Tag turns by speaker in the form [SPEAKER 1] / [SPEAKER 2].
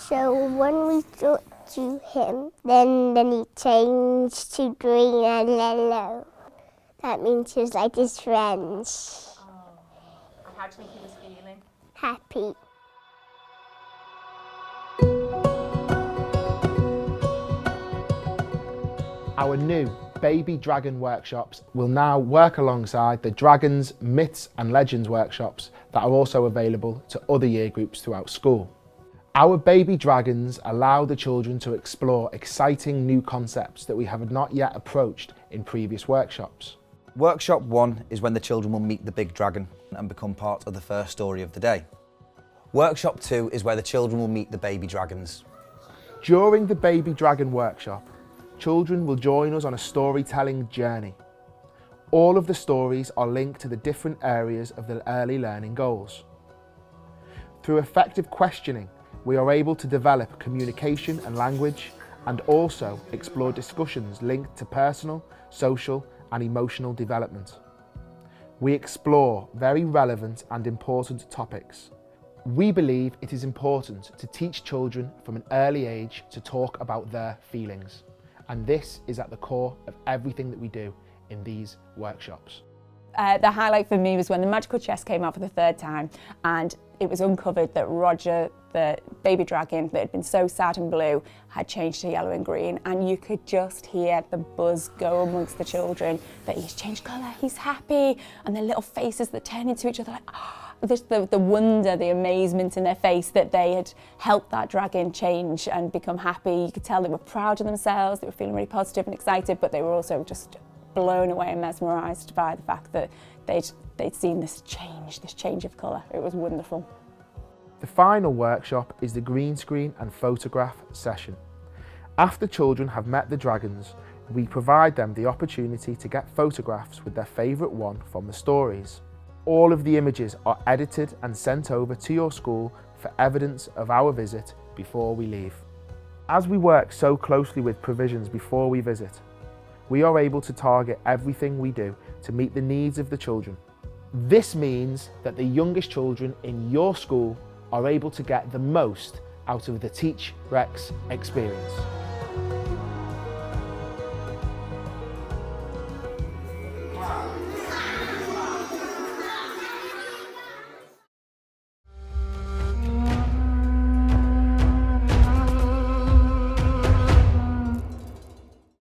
[SPEAKER 1] So when we talked to him, then he changed to green and yellow. That means he was like his friends.
[SPEAKER 2] Oh. And how do you think he was feeling?
[SPEAKER 1] Happy.
[SPEAKER 3] Our new Baby Dragon workshops will now work alongside the Dragons, Myths and Legends workshops that are also available to other year groups throughout school. Our Baby Dragons allow the children to explore exciting new concepts that we have not yet approached in previous workshops.
[SPEAKER 4] Workshop 1 is when the children will meet the big dragon and become part of the first story of the day. Workshop 2 is where the children will meet the baby dragons.
[SPEAKER 3] During the Baby Dragon workshop, children will join us on a storytelling journey. All of the stories are linked to the different areas of the early learning goals. Through effective questioning, we are able to develop communication and language, and also explore discussions linked to personal, social and emotional development. We explore very relevant and important topics. We believe it is important to teach children from an early age to talk about their feelings. And this is at the core of everything that we do in these workshops.
[SPEAKER 2] The highlight for me was when the magical chest came out for the 3rd time and it was uncovered that Roger, the baby dragon that had been so sad and blue, had changed to yellow and green, and you could just hear the buzz go amongst the children that he's changed colour, he's happy, and their little faces that turn into each other like, the wonder, the amazement in their face that they had helped that dragon change and become happy. You could tell they were proud of themselves, they were feeling really positive and excited, but they were also just blown away and mesmerised by the fact that they'd seen this change of colour. It was wonderful.
[SPEAKER 3] The final workshop is the green screen and photograph session. After children have met the dragons, we provide them the opportunity to get photographs with their favourite one from the stories. All of the images are edited and sent over to your school for evidence of our visit before we leave. As we work so closely with provisions before we visit, we are able to target everything we do to meet the needs of the children. This means that the youngest children in your school are able to get the most out of the Teach Rex experience.